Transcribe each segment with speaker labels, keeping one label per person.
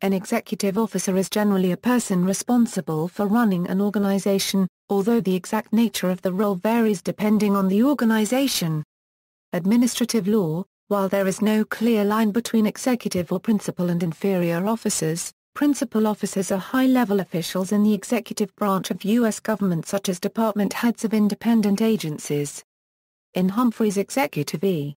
Speaker 1: An executive officer is generally a person responsible for running an organization, although the exact nature of the role varies depending on the organization. Administrative law: while there is no clear line between executive or principal and inferior officers, principal officers are high-level officials in the executive branch of U.S. government such as department heads of independent agencies. In Humphrey's Executive v.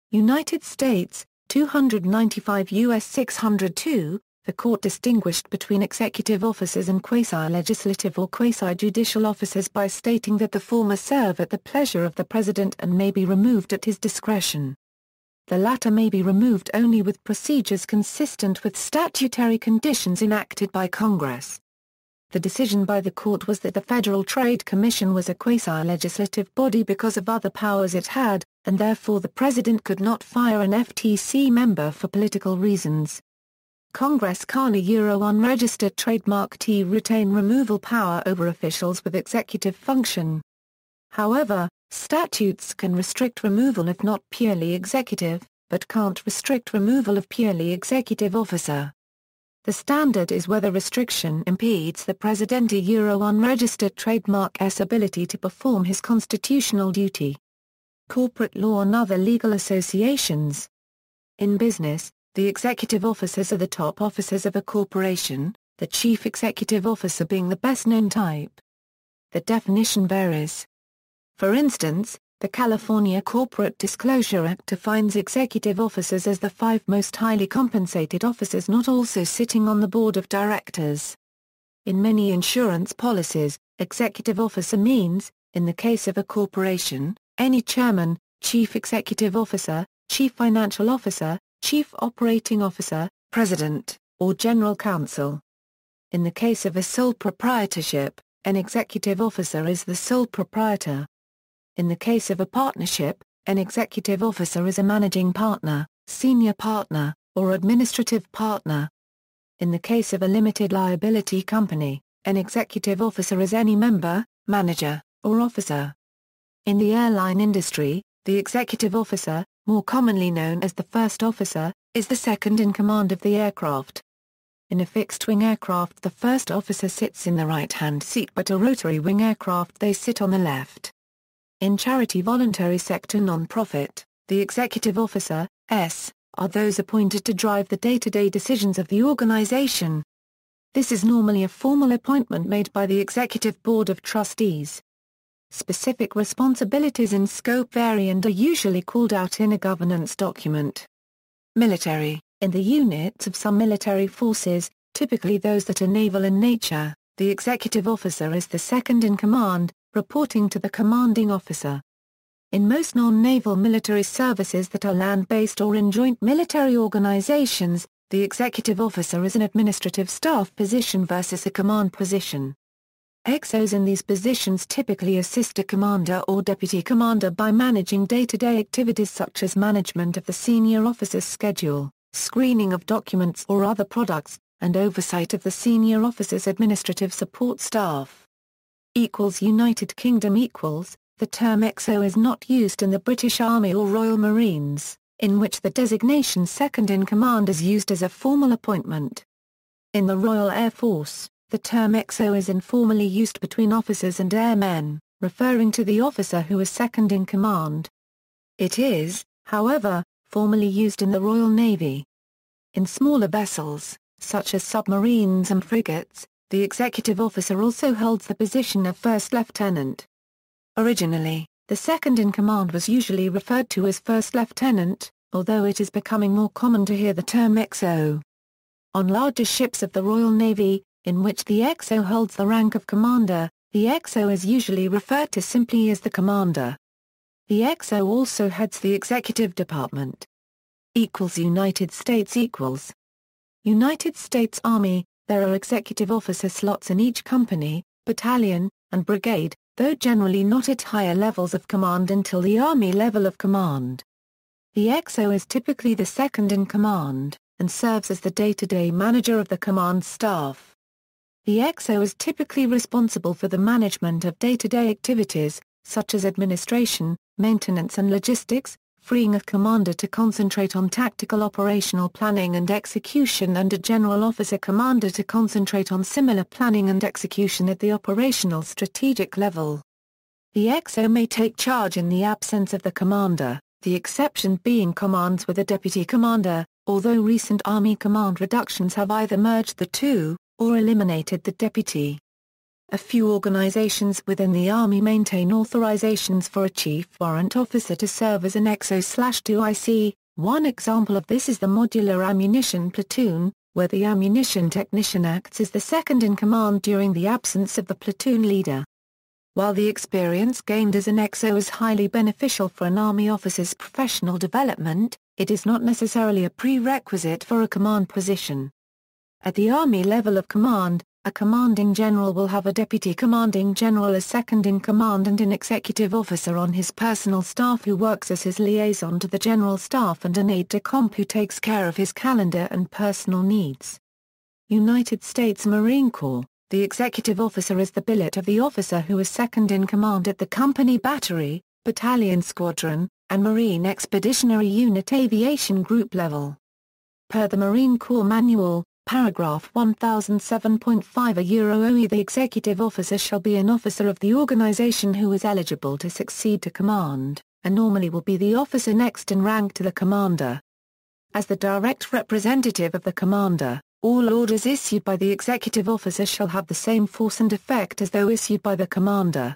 Speaker 1: United States, 295 U.S. 602, the court distinguished between executive officers and quasi-legislative or quasi-judicial officers by stating that the former serve at the pleasure of the president and may be removed at his discretion. The latter may be removed only with procedures consistent with statutory conditions enacted by Congress. The decision by the court was that the Federal Trade Commission was a quasi-legislative body because of other powers it had, and therefore the president could not fire an FTC member for political reasons. Congress can unregistered trademark T retain removal power over officials with executive function. However, statutes can restrict removal if not purely executive, but can't restrict removal of purely executive officer. The standard is whether restriction impedes the president unregistered trademark's ability to perform his constitutional duty. Corporate law and other legal associations. In business, the executive officers are the top officers of a corporation, the chief executive officer being the best-known type. The definition varies. For instance, the California Corporate Disclosure Act defines executive officers as the 5 most highly compensated officers not also sitting on the board of directors. In many insurance policies, executive officer means, in the case of a corporation, any chairman, chief executive officer, chief financial officer, chief operating officer, president, or general counsel. In the case of a sole proprietorship, an executive officer is the sole proprietor. In the case of a partnership, an executive officer is a managing partner, senior partner, or administrative partner. In the case of a limited liability company, an executive officer is any member, manager, or officer. In the airline industry, the executive officer, more commonly known as the first officer, is the second in command of the aircraft. In a fixed-wing aircraft, the first officer sits in the right-hand seat, but a rotary-wing aircraft they sit on the left. In charity voluntary sector non-profit, the executive officer, S, are those appointed to drive the day-to-day decisions of the organization. This is normally a formal appointment made by the executive board of trustees. Specific responsibilities and scope vary and are usually called out in a governance document. Military: in the units of some military forces, typically those that are naval in nature, the executive officer is the second in command, reporting to the commanding officer. In most non-naval military services that are land-based or in joint military organizations, the executive officer is an administrative staff position versus a command position. XOs in these positions typically assist a commander or deputy commander by managing day-to-day activities such as management of the senior officer's schedule, screening of documents or other products, and oversight of the senior officer's administrative support staff. United Kingdom equals, the term XO is not used in the British Army or Royal Marines, in which the designation second in command is used as a formal appointment. In the Royal Air Force, the term XO is informally used between officers and airmen, referring to the officer who is second in command. It is, however, formally used in the Royal Navy. In smaller vessels, such as submarines and frigates, the executive officer also holds the position of first lieutenant. Originally, the second in command was usually referred to as first lieutenant, although it is becoming more common to hear the term XO. On larger ships of the Royal Navy, in which the XO holds the rank of commander, the XO is usually referred to simply as the commander. The XO also heads the executive department. United States equals. United States Army, there are executive officer slots in each company, battalion, and brigade, though generally not at higher levels of command until the Army level of command. The XO is typically the second in command, and serves as the day-to-day manager of the command staff. The XO is typically responsible for the management of day-to-day activities, such as administration, maintenance and logistics, freeing a commander to concentrate on tactical operational planning and execution and a general officer commander to concentrate on similar planning and execution at the operational strategic level. The XO may take charge in the absence of the commander, the exception being commands with a deputy commander, although recent Army command reductions have either merged the two, or eliminated the deputy. A few organizations within the Army maintain authorizations for a Chief Warrant Officer to serve as an XO/2IC. One example of this is the Modular Ammunition Platoon, where the ammunition technician acts as the second-in-command during the absence of the platoon leader. While the experience gained as an XO is highly beneficial for an Army officer's professional development, it is not necessarily a prerequisite for a command position. At the Army level of command, a commanding general will have a deputy commanding general as second-in-command and an executive officer on his personal staff who works as his liaison to the general staff and an aide-de-camp who takes care of his calendar and personal needs. United States Marine Corps. The executive officer is the billet of the officer who is second-in-command at the company battery, battalion squadron, and Marine Expeditionary Unit aviation group level. Per the Marine Corps Manual, paragraph 1007.5 OE, the executive officer shall be an officer of the organization who is eligible to succeed to command, and normally will be the officer next in rank to the commander. As the direct representative of the commander, all orders issued by the executive officer shall have the same force and effect as though issued by the commander.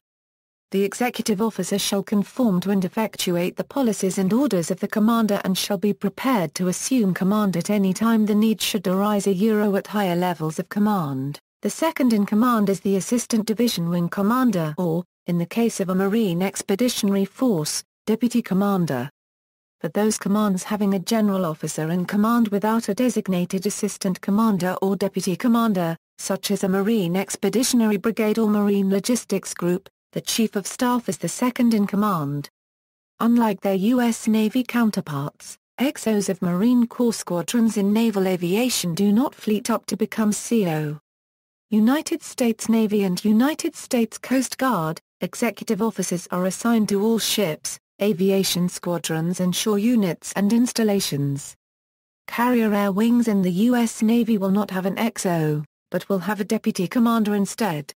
Speaker 1: The executive officer shall conform to and effectuate the policies and orders of the commander and shall be prepared to assume command at any time the need should arise at higher levels of command. The second-in-command is the assistant division wing commander or, in the case of a Marine Expeditionary Force, deputy commander. For those commands having a general officer in command without a designated assistant commander or deputy commander, such as a Marine Expeditionary Brigade or Marine Logistics Group, the Chief of Staff is the second-in-command. Unlike their U.S. Navy counterparts, XOs of Marine Corps squadrons in naval aviation do not fleet up to become CO. United States Navy and United States Coast Guard, executive officers are assigned to all ships, aviation squadrons and shore units and installations. Carrier air wings in the U.S. Navy will not have an XO, but will have a deputy commander instead.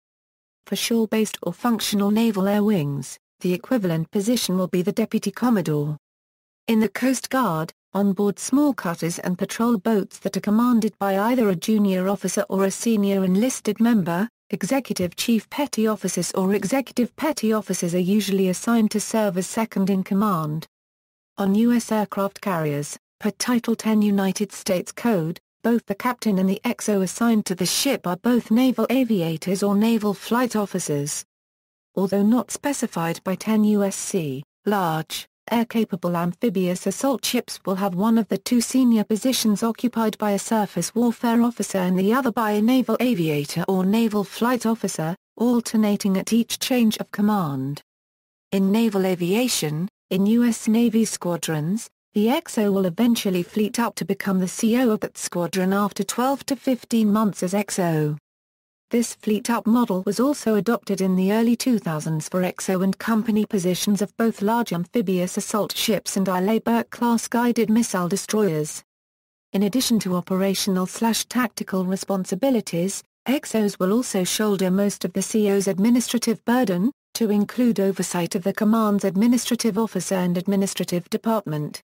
Speaker 1: For shore-based or functional naval air wings, the equivalent position will be the deputy commodore. In the Coast Guard, onboard small cutters and patrol boats that are commanded by either a junior officer or a senior enlisted member, executive chief petty officers or executive petty officers are usually assigned to serve as second-in-command. On U.S. aircraft carriers, per Title 10 United States Code, both the captain and the XO assigned to the ship are both naval aviators or naval flight officers. Although not specified by 10 U.S.C., large, air-capable amphibious assault ships will have one of the two senior positions occupied by a surface warfare officer and the other by a naval aviator or naval flight officer, alternating at each change of command. In naval aviation, in U.S. Navy squadrons, the XO will eventually fleet up to become the CO of that squadron after 12 to 15 months as XO. This fleet-up model was also adopted in the early 2000s for XO and company positions of both large amphibious assault ships and Arleigh Burke-class guided missile destroyers. In addition to operational/tactical responsibilities, XOs will also shoulder most of the CO's administrative burden, to include oversight of the command's administrative officer and administrative department.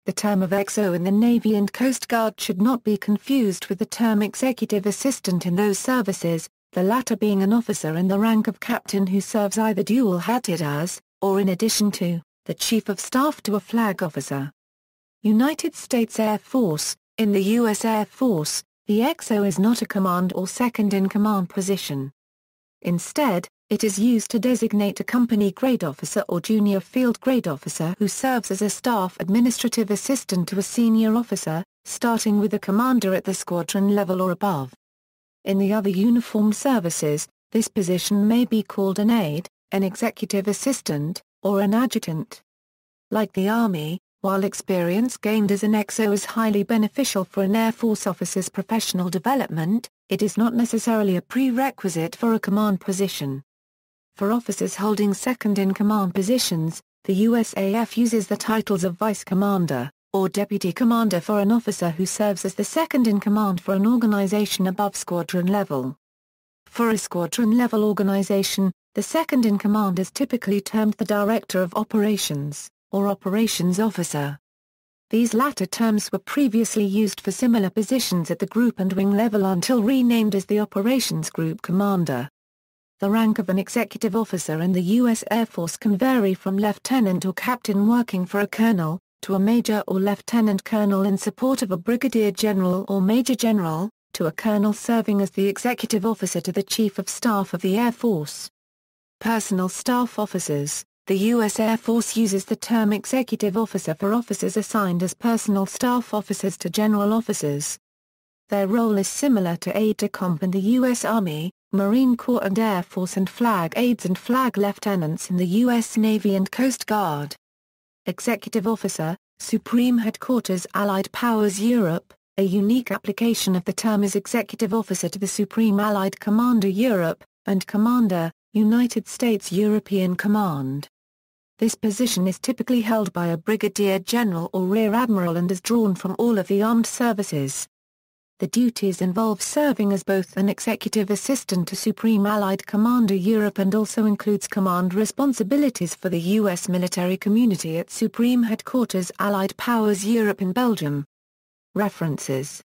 Speaker 1: The term of XO in the Navy and Coast Guard should not be confused with the term executive assistant in those services, the latter being an officer in the rank of captain who serves either dual-hatted as, or in addition to, the Chief of Staff to a flag officer. United States Air Force. In the U.S. Air Force, the XO is not a command or second-in-command position. Instead, it is used to designate a company grade officer or junior field grade officer who serves as a staff administrative assistant to a senior officer, starting with the commander at the squadron level or above. In the other uniformed services, this position may be called an aide, an executive assistant, or an adjutant. Like the Army, while experience gained as an XO is highly beneficial for an Air Force officer's professional development, it is not necessarily a prerequisite for a command position. For officers holding second-in-command positions, The USAF uses the titles of Vice Commander, or Deputy Commander for an officer who serves as the second-in-command for an organization above squadron level. For a squadron-level organization, the second-in-command is typically termed the Director of Operations, or Operations Officer. These latter terms were previously used for similar positions at the group and wing level until renamed as the Operations Group Commander. The rank of an executive officer in the U.S. Air Force can vary from lieutenant or captain working for a colonel, to a major or lieutenant colonel in support of a brigadier general or major general, to a colonel serving as the executive officer to the Chief of Staff of the Air Force. Personal staff officers. The U.S. Air Force uses the term executive officer for officers assigned as personal staff officers to general officers. Their role is similar to aide-de-camp in the U.S. Army, Marine Corps and Air Force and flag aides and flag lieutenants in the U.S. Navy and Coast Guard. Executive Officer, Supreme Headquarters Allied Powers Europe. A unique application of the term is Executive Officer to the Supreme Allied Commander Europe, and Commander, United States European Command. This position is typically held by a Brigadier General or Rear Admiral and is drawn from all of the armed services. The duties involve serving as both an executive assistant to Supreme Allied Commander Europe and also includes command responsibilities for the U.S. military community at Supreme Headquarters Allied Powers Europe in Belgium. References